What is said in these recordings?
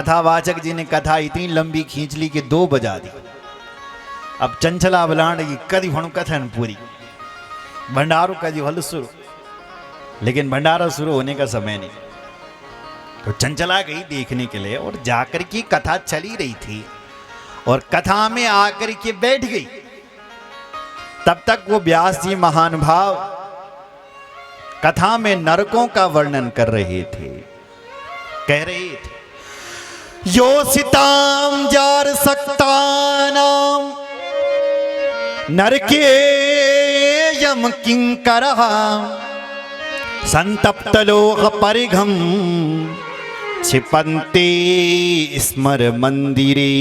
कथावाचक जी ने कथा इतनी लंबी खींच ली कि 2 बजा दी। अब चंचला बलांड की कदी भणु कथन पूरी, भंडारो कदी हल शुरू, लेकिन भंडारा शुरू होने का समय नहीं। तो चंचला गई देखने के लिए और जाकर की कथा चली रही थी और कथा में आकर के बैठ गई। तब तक वो व्यास जी महानुभाव कथा में नरकों का वर्णन कर रहे थे। कह रहे थे, योसिताम जार सक्तानाम नरके यम किंकरः संतप्त लोक परिघम क्षिपन्ते स्मर मंदिरे।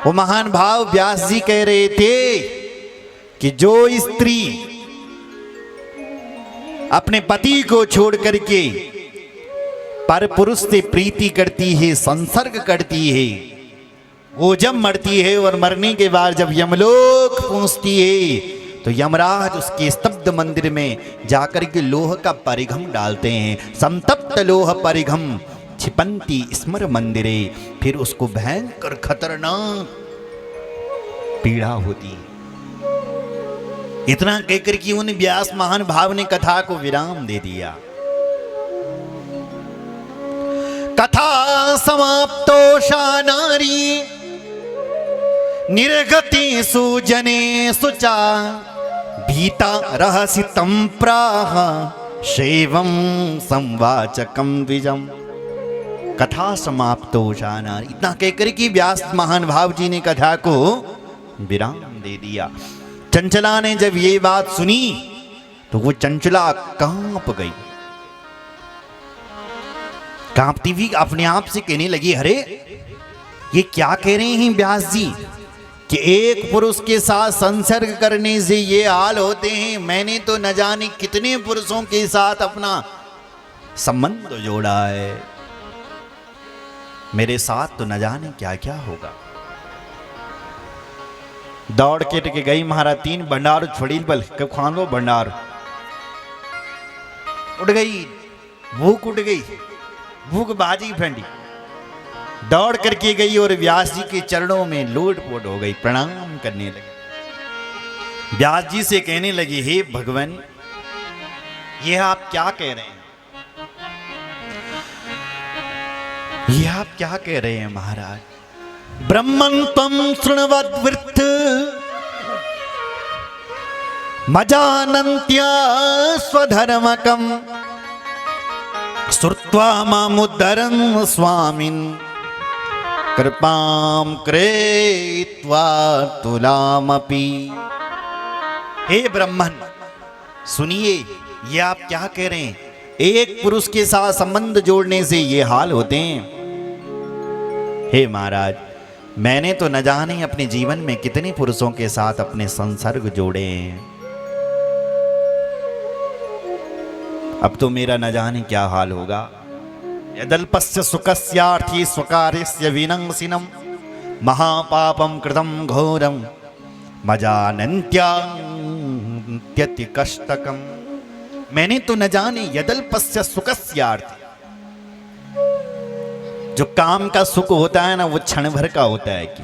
वो महान भाव व्यास जी कह रहे थे कि जो स्त्री अपने पति को छोड़ करके पर पुरुष से प्रीति करती है, संसर्ग करती है, वो जब मरती है और मरने के बाद जब यमलोक पहुंचती है तो यमराज उसके स्तब्ध मंदिर में जाकर के लोह का परिघम डालते हैं। संतप्त लोह परिघम क्षिपन्ति स्मर मंदिरे। फिर उसको भयंकर खतरनाक पीड़ा होती है। इतना कहकर कि उन व्यास महान भाव ने कथा को विराम दे दिया। कथा समाप्तो शानारी निर्गति सुजने सुचा भीता रहसि तम प्राह शैवम संवाचकम द्विजम। कथा समाप्तो शानारी, इतना कहकर कि व्यास महान भाव जी ने कथा को विराम दे दिया। चंचला ने जब ये बात सुनी तो वो चंचला कांप गई। कांपती हुई अपने आप से कहने लगी, अरे ये क्या कह रहे हैं व्यास जी कि एक पुरुष के साथ संसर्ग करने से ये हाल होते हैं। मैंने तो न जाने कितने पुरुषों के साथ अपना संबंध जोड़ा है, मेरे साथ तो न जाने क्या क्या होगा। दौड़ के गई महाराज, 3 भंडार छोड़ी बल कब खान लो भंडार उठ गई, भूख उठ गई, भूख बाजी फेंडी, दौड़ करके गई और व्यास जी के चरणों में लोट-पोट हो गई, प्रणाम करने लगी। व्यास जी से कहने लगी, हे भगवान ये आप क्या कह रहे हैं, ये आप क्या कह रहे हैं महाराज। ब्रह्मन् त्वं शृण्वद्वृत्त मजानन्त्या स्वधर्मकम् श्रुत्वा मामुद्धरन् स्वामिन् कृपां कृत्वा तुलामपि। हे ब्रह्मन् सुनिए, ये आप क्या कह रहे हैं, एक पुरुष के साथ संबंध जोड़ने से ये हाल होते हैं। हे महाराज, मैंने तो न जाने अपने जीवन में कितने पुरुषों के साथ अपने संसर्ग जोड़े हैं, अब तो मेरा न जाने क्या हाल होगा। यदल्पस्य सुखस्यार्थी स्वकार्यस्य विनंसिनम महापापम कृतम घोरम मजानन्त्यात्यति कष्टकम। मैंने तो न जाने यदल्पस्य सुखस्यार्थी, जो काम का सुख होता है ना वो क्षण भर का होता है कि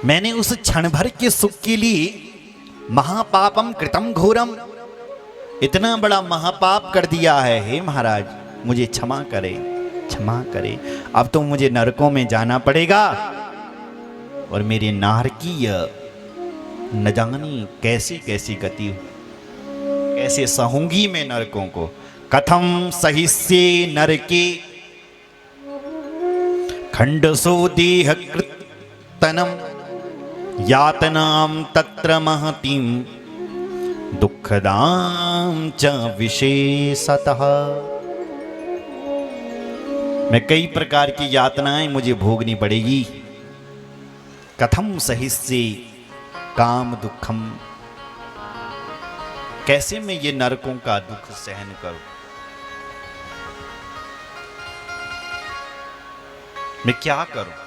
मैंने उस क्षण भर के सुख के लिए महापापम कृतम घोरम, इतना बड़ा महापाप कर दिया है। हे महाराज मुझे क्षमा करें, क्षमा करें, अब तो मुझे नरकों में जाना पड़ेगा और मेरे नारकीय न जानी कैसी कैसी गति हो, कैसे सहूंगी मैं नरकों को। कथम सहिष्ये नरके खंडसो देह कृतनम यातनाम तत्र महतीम दुखदाम च विशेषतः। मैं कई प्रकार की यातनाएं मुझे भोगनी पड़ेगी। कथम सहिष्ये काम दुखम, कैसे मैं ये नरकों का दुख सहन करूं, मैं क्या करूं।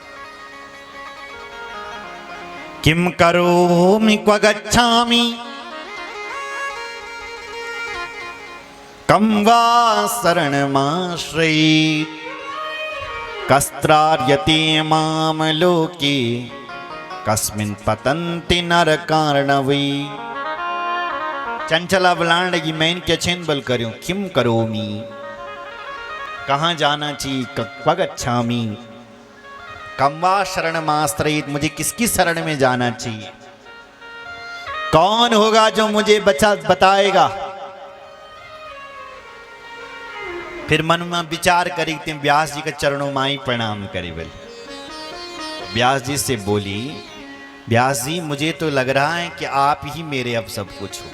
किम करोमि क्व गच्छामि कं वा शरणमाश्रयेत् कस्त्रार्यते माम लोके कस्मिन् पतन्ति नरकार्णवे। चंचला बुलाने लगी, मैं इनके छेन बल करूं, किम करोमी, कहाँ जाना चाहिए, क्व गच्छामि, कं वा शरणमाश्रयेत्, मुझे किसकी शरण में जाना चाहिए, कौन होगा जो मुझे बताएगा। फिर मन में विचार करी, तुम व्यास जी के चरणों में ही प्रणाम करी। बोली व्यास जी से बोली, व्यास जी मुझे तो लग रहा है कि आप ही मेरे अब सब कुछ हो।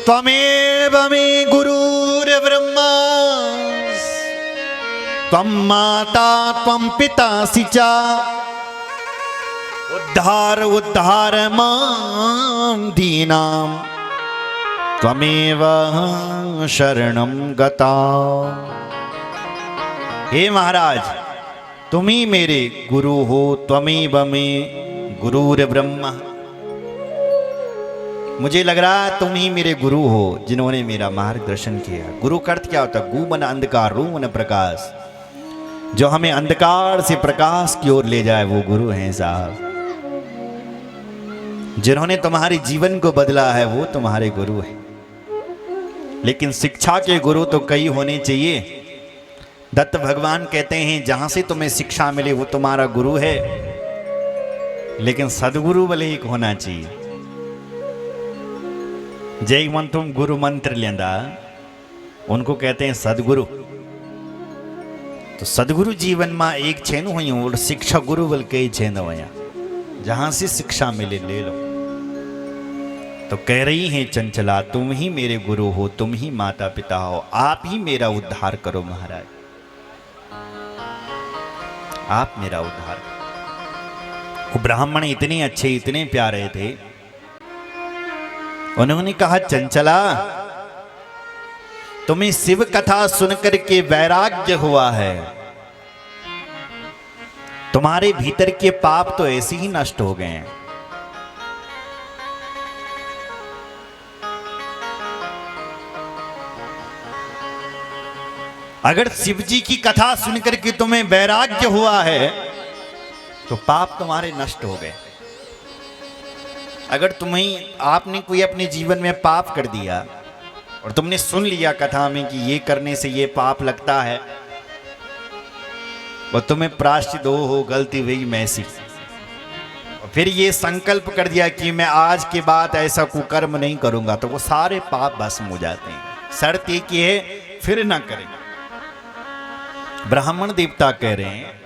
त्वमेव मे गुरुर्ब्रह्मा त्वं माता त्वं पितासि च उद्धार मां दीनां त्वमेव शरणं गता। हे महाराज, तुम ही मेरे गुरु हो, त्वमेव मे गुरुर्ब्रह्मा। मुझे लग रहा है तुम ही मेरे गुरु हो जिन्होंने मेरा मार्गदर्शन किया। गुरु का अर्थ क्या होता है? गु मन अंधकार, रू मन प्रकाश। जो हमें अंधकार से प्रकाश की ओर ले जाए वो गुरु हैं साहब। जिन्होंने तुम्हारे जीवन को बदला है वो तुम्हारे गुरु हैं। लेकिन शिक्षा के गुरु तो कई होने चाहिए। दत्त भगवान कहते हैं जहां से तुम्हें शिक्षा मिले वो तुम्हारा गुरु है, लेकिन सदगुरु भले एक होना चाहिए। जय मन तुम गुरु मंत्र लेंदा, उनको कहते हैं सदगुरु। तो सदगुरु जीवन में एक छेन हुई और शिक्षा गुरु बल कई छेन हुआ, जहां से शिक्षा मिले ले लो। तो कह रही हैं चंचला, तुम ही मेरे गुरु हो, तुम ही माता पिता हो, आप ही मेरा उद्धार करो महाराज, आप मेरा उद्धार करो। वो ब्राह्मण इतने अच्छे इतने प्यारे थे, उन्होंने कहा चंचला तुम्हें शिव कथा सुनकर के वैराग्य हुआ है, तुम्हारे भीतर के पाप तो ऐसे ही नष्ट हो गए हैं। अगर शिव जी की कथा सुनकर के तुम्हें वैराग्य हुआ है तो पाप तुम्हारे नष्ट हो गए। अगर तुम्हें आपने कोई अपने जीवन में पाप कर दिया और तुमने सुन लिया कथा में कि ये करने से ये पाप लगता है, और तुम्हें प्रायश्चित हो गलती हुई मैसी, और फिर ये संकल्प कर दिया कि मैं आज के बाद ऐसा कुकर्म नहीं करूंगा, तो वो सारे पाप भस्म हो जाते हैं। शर्त एक ही है, फिर ना करें। ब्राह्मण देवता कह रहे हैं,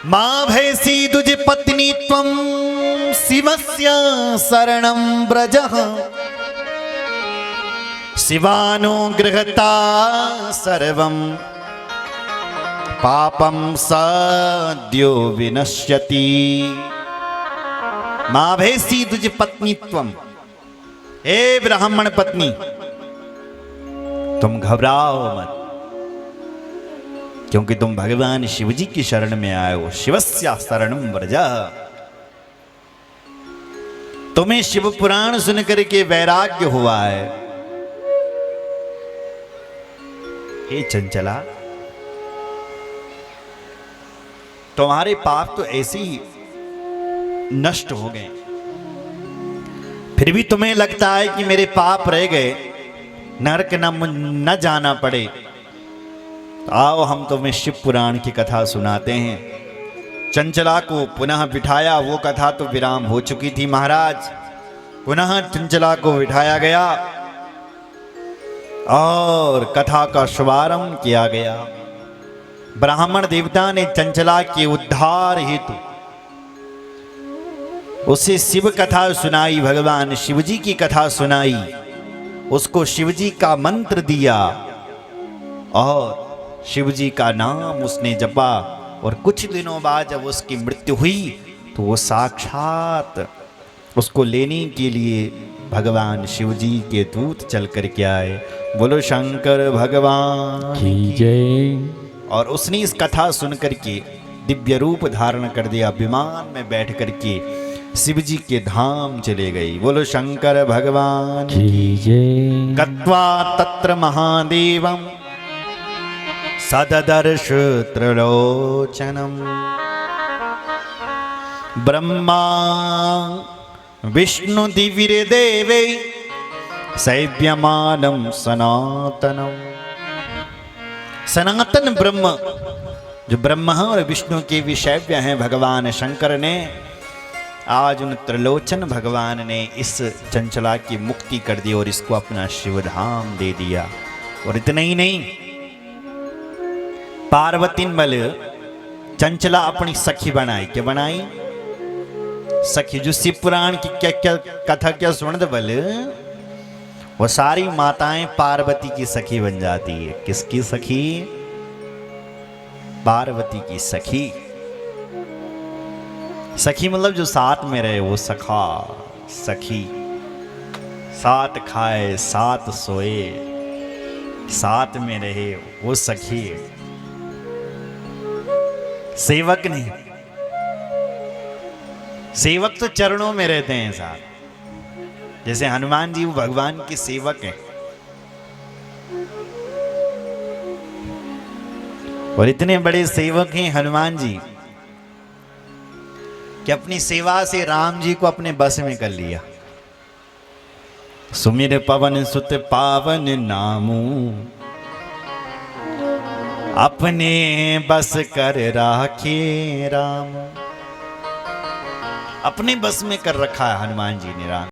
मां भैसी दुज पत्नी त्वं शिवस्य शरणं व्रजः शिवानुगृहता सर्वं पापं सद्यो विनश्यति। मां भैसी दुज पत्नी त्वं, हे ब्राह्मण पत्नी तुम घबराओ मत, क्योंकि तुम भगवान शिव जी की शरण में आए हो। शिवस्य शरणं व्रजः, तुम्हें शिव पुराण सुनकर के वैराग्य हुआ है। हे चंचला, तुम्हारे पाप तो ऐसे ही नष्ट हो गए, फिर भी तुम्हें लगता है कि मेरे पाप रह गए, नरक न जाना पड़े। आओ हम तुम्हें शिव पुराण की कथा सुनाते हैं। चंचला को पुनः बिठाया, वो कथा तो विराम हो चुकी थी महाराज। पुनः चंचला को बिठाया गया और कथा का शुभारंभ किया गया। ब्राह्मण देवता ने चंचला के उद्धार हेतु उसे शिव कथा सुनाई, भगवान शिव जी की कथा सुनाई, उसको शिव जी का मंत्र दिया और शिव जी का नाम उसने जपा। और कुछ दिनों बाद जब उसकी मृत्यु हुई तो वो साक्षात उसको लेने के लिए भगवान शिव जी के दूत चल कर के आए। बोलो शंकर भगवान की जय। और उसने इस कथा सुन कर के दिव्य रूप धारण कर दिया। विमान में बैठ कर के शिव जी के धाम चले गई। बोलो शंकर भगवान की जय। गत्वा तत्र महादेवम सददर्श त्रिलोचनम ब्रह्मा विष्णु दिव्य देवे सैव्यमानम सनातनम। सनातन ब्रह्म, जो ब्रह्मा और विष्णु के विषैव्य हैं भगवान शंकर ने, आज उन त्रिलोचन भगवान ने इस चंचला की मुक्ति कर दी और इसको अपना शिवधाम दे दिया। और इतना ही नहीं, पार्वती बल चंचला अपनी सखी बनाई। क्या बनाई? सखी। जो शिव पुराण की क्या क्या कथा क्या सुन बल, वो सारी माताएं पार्वती की सखी बन जाती है। किसकी सखी? पार्वती की सखी। सखी मतलब जो साथ में रहे वो सखा, सखी। साथ खाए, साथ सोए, साथ में रहे वो सखी। सेवक नहीं, सेवक तो चरणों में रहते हैं साथ। जैसे हनुमान जी वो भगवान के सेवक हैं, और इतने बड़े सेवक हैं हनुमान जी कि अपनी सेवा से राम जी को अपने बस में कर लिया। सुमिर पवन सुत पावन नामू, अपने बस कर राखे राम। अपने बस में कर रखा है हनुमान जी ने राम।